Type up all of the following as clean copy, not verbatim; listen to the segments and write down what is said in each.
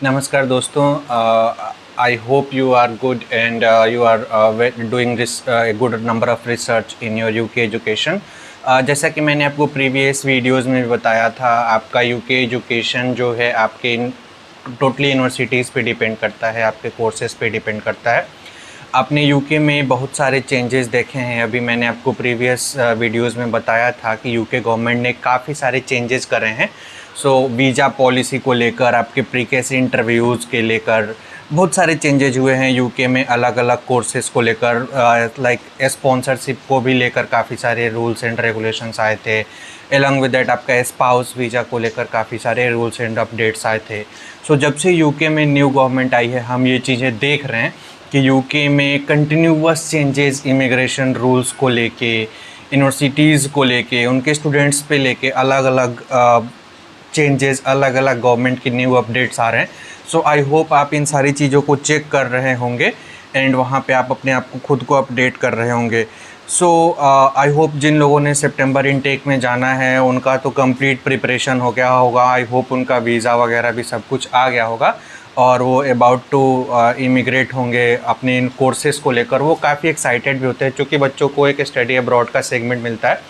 नमस्कार दोस्तों। I hope you are good and you are doing this good number of research in your UK education. जैसा कि मैंने आपको प्रीवियस वीडियोस में भी बताया था, आपका यूके एजुकेशन जो है आपके टोटली यूनिवर्सिटीज़ पे डिपेंड करता है, आपके कोर्सेज़ पे डिपेंड करता है। आपने यूके में बहुत सारे चेंजेस देखे हैं। अभी मैंने आपको प्रीवियस वीडियोस में बताया था कि यूके गवर्नमेंट ने काफ़ी सारे चेंजेस करे हैं। वीज़ा पॉलिसी को लेकर, आपके प्रीकेस इंटरव्यूज़ के लेकर बहुत सारे चेंजेज हुए हैं यूके में। अलग अलग कोर्सेज़ को लेकर लाइक स्पॉन्सरशिप को भी लेकर काफ़ी सारे रूल्स एंड रेगुलेशंस आए थे। अलॉन्ग विद दैट आपका स्पाउस वीज़ा को लेकर काफ़ी सारे रूल्स एंड अपडेट्स आए थे। जब से यूके में न्यू गवर्नमेंट आई है, हम ये चीज़ें देख रहे हैं कि यूके में कंटिन्यूअस चेंजेस इमिग्रेशन रूल्स को लेके, यूनिवर्सिटीज़ को लेके, उनके स्टूडेंट्स पे लेके अलग अलग चेंजेस, अलग अलग गवर्नमेंट की न्यू अपडेट्स आ रहे हैं। आई होप आप इन सारी चीज़ों को चेक कर रहे होंगे एंड वहाँ पे आप अपने आप को खुद को अपडेट कर रहे होंगे। आई होप जिन लोगों ने सितंबर इनटेक में जाना है उनका तो कंप्लीट प्रिपरेशन हो गया होगा। आई होप उनका वीज़ा वगैरह भी सब कुछ आ गया होगा और वो अबाउट टू इमिग्रेट होंगे। अपने इन कोर्सेज़ को लेकर वो काफ़ी एक्साइटेड भी होते हैं, क्योंकि बच्चों को एक स्टडी अब्रॉड का सेगमेंट मिलता है।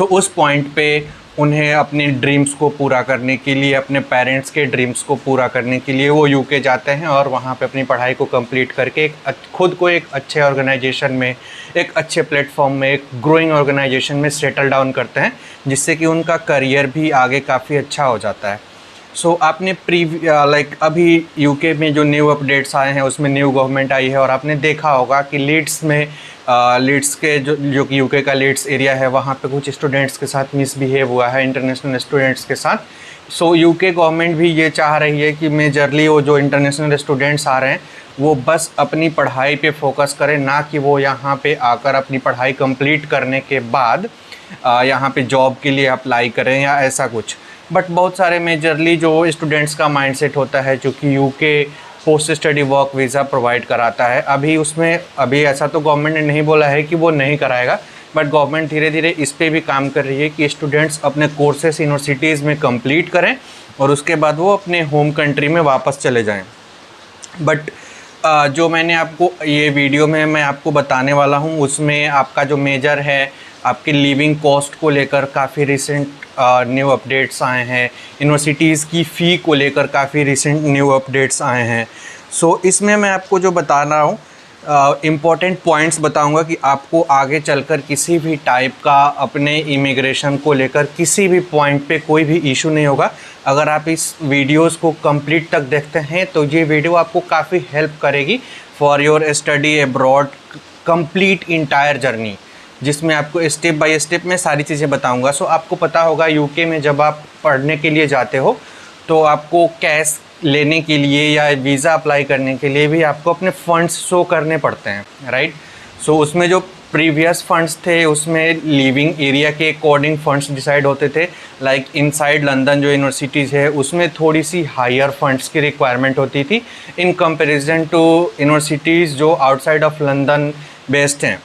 उस पॉइंट पे उन्हें अपने ड्रीम्स को पूरा करने के लिए, अपने पेरेंट्स के ड्रीम्स को पूरा करने के लिए वो यूके जाते हैं और वहाँ पे अपनी पढ़ाई को कंप्लीट करके खुद को एक अच्छे ऑर्गेनाइजेशन में, एक अच्छे प्लेटफॉर्म में, एक ग्रोइंग ऑर्गेनाइजेशन में सेटल डाउन करते हैं, जिससे कि उनका करियर भी आगे काफ़ी अच्छा हो जाता है। आपने अभी यूके में जो न्यू अपडेट्स आए हैं उसमें न्यू गवर्नमेंट आई है और आपने देखा होगा कि लीड्स में लीड्स के जो कि यूके का लीड्स एरिया है, वहाँ पे कुछ स्टूडेंट्स के साथ मिसबिहेव हुआ है, इंटरनेशनल स्टूडेंट्स के साथ। यूके गवर्नमेंट भी ये चाह रही है कि मेजरली वो जो इंटरनेशनल स्टूडेंट्स आ रहे हैं वो बस अपनी पढ़ाई पे फोकस करें, ना कि वो यहाँ पे आकर अपनी पढ़ाई कंप्लीट करने के बाद यहाँ पे जॉब के लिए अप्लाई करें या ऐसा कुछ। बट बहुत सारे मेजरली जो स्टूडेंट्स का माइंडसेट होता है, चूँकि UK post study work visa provide कराता है, अभी ऐसा तो गवर्नमेंट ने नहीं बोला है कि वो नहीं कराएगा, बट गवर्नमेंट धीरे धीरे इस पे भी काम कर रही है कि स्टूडेंट्स अपने कोर्सेस यूनिवर्सिटीज़ में कंप्लीट करें और उसके बाद वो अपने होम कंट्री में वापस चले जाएं। बट जो मैंने आपको ये वीडियो में मैं आपको बताने वाला हूँ, उसमें आपका जो मेजर है, आपकी लिविंग कॉस्ट को लेकर काफ़ी रिसेंट न्यू अपडेट्स आए हैं। यूनिवर्सिटीज़ की फ़ी को लेकर काफ़ी रिसेंट न्यू अपडेट्स आए हैं। इसमें मैं आपको जो बता रहा हूँ, इम्पॉर्टेंट पॉइंट्स बताऊंगा कि आपको आगे चलकर किसी भी टाइप का अपने इमिग्रेशन को लेकर किसी भी पॉइंट पे कोई भी इशू नहीं होगा। अगर आप इस वीडियोस को कंप्लीट तक देखते हैं तो ये वीडियो आपको काफ़ी हेल्प करेगी for your study abroad complete entire journey, जिसमें आपको स्टेप बाय स्टेप में सारी चीज़ें बताऊंगा। आपको पता होगा यूके में जब आप पढ़ने के लिए जाते हो तो आपको कैश लेने के लिए या वीज़ा अप्लाई करने के लिए भी आपको अपने फ़ंड्स शो करने पड़ते हैं, राइट। उसमें जो प्रीवियस फंड्स थे उसमें लिविंग एरिया के अकॉर्डिंग फंड्स डिसाइड होते थे। लाइक इनसाइड लंदन जो यूनिवर्सिटीज़ है उसमें थोड़ी सी हायर फंड्स की रिक्वायरमेंट होती थी इन कंपैरिजन टू यूनिवर्सिटीज़ जो आउटसाइड ऑफ लंदन बेस्ड हैं।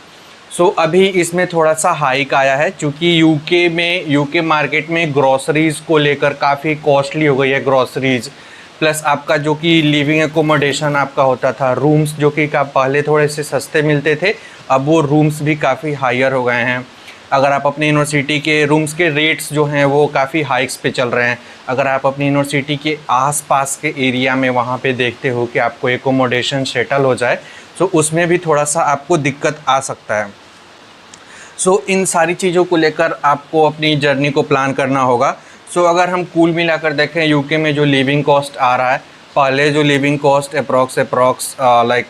अभी इसमें थोड़ा सा हाइक आया है, क्योंकि यूके मार्केट में ग्रॉसरीज़ को लेकर काफ़ी कॉस्टली हो गई है ग्रॉसरीज़, प्लस आपका जो कि लिविंग एकोमोडेशन आपका होता था, रूम्स जो कि पहले थोड़े से सस्ते मिलते थे, अब वो रूम्स भी काफ़ी हायर हो गए हैं। अगर आप अपनी यूनिवर्सिटी के रूम्स के रेट्स जो हैं वो काफ़ी हाइक्स पे चल रहे हैं। अगर आप अपनी यूनिवर्सिटी के आसपास के एरिया में वहाँ पे देखते हो कि आपको एकोमोडेशन सेटल हो जाए, तो उसमें भी थोड़ा सा आपको दिक्कत आ सकता है। इन सारी चीज़ों को लेकर आपको अपनी जर्नी को प्लान करना होगा। अगर हम कुल मिलाकर देखें यूके में जो लिविंग कॉस्ट आ रहा है, पहले जो लिविंग कॉस्ट अप्रॉक्स लाइक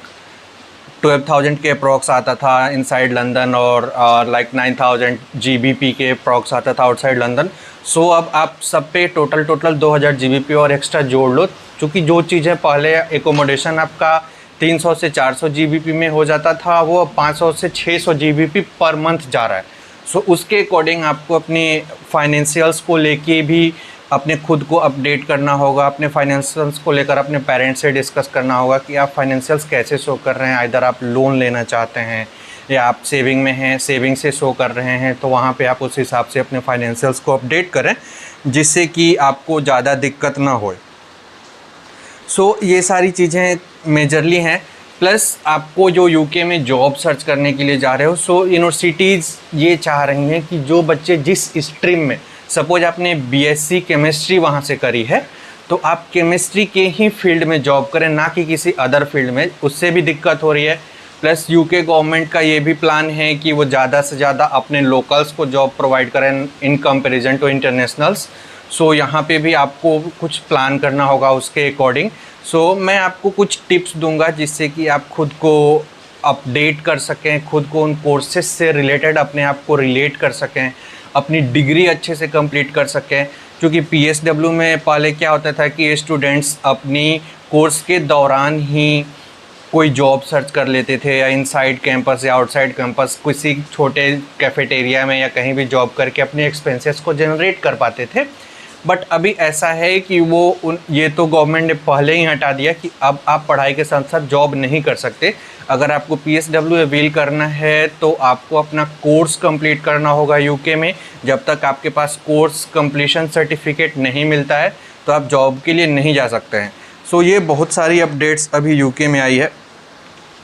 12,000 के अप्रॉक्स आता था इनसाइड लंदन और लाइक 9,000 GBP के अप्रॉक्स आता था आउटसाइड लंदन। अब आप सब पे टोटल 2,000 GBP और एक्स्ट्रा जोड़ लो, क्योंकि जो चीज़ें पहले एकोमोडेशन आपका 300 से 400 GBP में हो जाता था, वो 500 से 600 GBP पर मंथ जा रहा है। उसके अकॉर्डिंग आपको अपने फाइनेंशियल्स को लेके भी अपने खुद को अपडेट करना होगा। अपने फाइनेंशियल्स को लेकर अपने पेरेंट्स से डिस्कस करना होगा कि आप फाइनेंशियल्स कैसे शो कर रहे हैं। आइदर आप लोन लेना चाहते हैं या आप सेविंग में हैं, सेविंग से शो कर रहे हैं, तो वहाँ पे आप उस हिसाब से अपने फाइनेंशियल्स को अपडेट करें, जिससे कि आपको ज़्यादा दिक्कत ना हो। सो ये सारी चीज़ें मेजरली हैं। प्लस आपको जो यूके में जॉब सर्च करने के लिए जा रहे हो, सो यूनिवर्सिटीज़ ये चाह रही हैं कि जो बच्चे जिस स्ट्रीम में, सपोज आपने बीएससी केमिस्ट्री वहाँ से करी है, तो आप केमिस्ट्री के ही फील्ड में जॉब करें, ना कि किसी अदर फील्ड में। उससे भी दिक्कत हो रही है। प्लस यूके गवर्नमेंट का ये भी प्लान है कि वो ज़्यादा से ज़्यादा अपने लोकल्स को जॉब प्रोवाइड करें इन कंपैरिजन टू इंटरनेशनल्स। सो यहाँ पे भी आपको कुछ प्लान करना होगा उसके अकॉर्डिंग। सो मैं आपको कुछ टिप्स दूंगा जिससे कि आप खुद को अपडेट कर सकें, खुद को उन कोर्सेज से रिलेटेड अपने आप को रिलेट कर सकें, अपनी डिग्री अच्छे से कंप्लीट कर सकें। क्योंकि पीएसडब्ल्यू में पहले क्या होता था कि स्टूडेंट्स अपनी कोर्स के दौरान ही कोई जॉब सर्च कर लेते थे, या इनसाइड कैंपस या आउटसाइड कैंपस किसी छोटे कैफेटेरिया में या कहीं भी जॉब करके अपने एक्सपेंसेस को जनरेट कर पाते थे। बट अभी ऐसा है कि ये तो गवर्नमेंट ने पहले ही हटा दिया कि अब आप पढ़ाई के साथ साथ जॉब नहीं कर सकते। अगर आपको पीएसडब्ल्यू अवील करना है तो आपको अपना कोर्स कंप्लीट करना होगा यूके में। जब तक आपके पास कोर्स कंप्लीशन सर्टिफिकेट नहीं मिलता है तो आप जॉब के लिए नहीं जा सकते हैं। सो ये बहुत सारी अपडेट्स अभी यूके में आई है।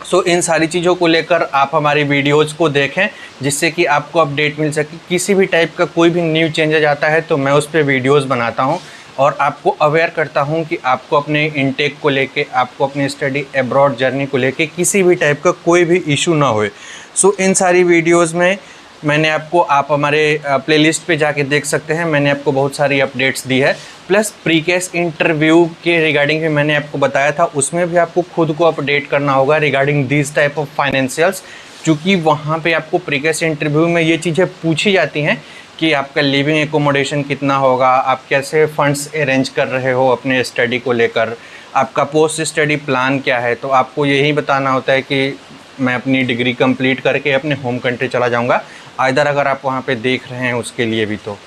सो इन सारी चीज़ों को लेकर आप हमारी वीडियोज़ को देखें, जिससे कि आपको अपडेट मिल सके। किसी भी टाइप का कोई भी न्यू चेंजेज आता है तो मैं उस पर वीडियोज़ बनाता हूं और आपको अवेयर करता हूं कि आपको अपने इनटेक को लेके, आपको अपनी स्टडी अब्रॉड जर्नी को लेके किसी भी टाइप का कोई भी इशू ना होए। सो इन सारी वीडियोज़ में मैंने आपको, आप हमारे प्लेलिस्ट पे जाके देख सकते हैं, मैंने आपको बहुत सारी अपडेट्स दी है। प्लस प्री केस इंटरव्यू के रिगार्डिंग भी मैंने आपको बताया था, उसमें भी आपको खुद को अपडेट करना होगा regarding this type of financials. क्योंकि वहाँ पे आपको प्री केस इंटरव्यू में ये चीज़ें पूछी जाती हैं कि आपका लिविंग एकोमोडेशन कितना होगा, आप कैसे फंड्स अरेंज कर रहे हो अपने स्टडी को लेकर, आपका पोस्ट स्टडी प्लान क्या है। तो आपको यही बताना होता है कि मैं अपनी डिग्री कंप्लीट करके अपने होम कंट्री चला जाऊँगा, आइदर अगर आप वहाँ पे देख रहे हैं उसके लिए भी। तो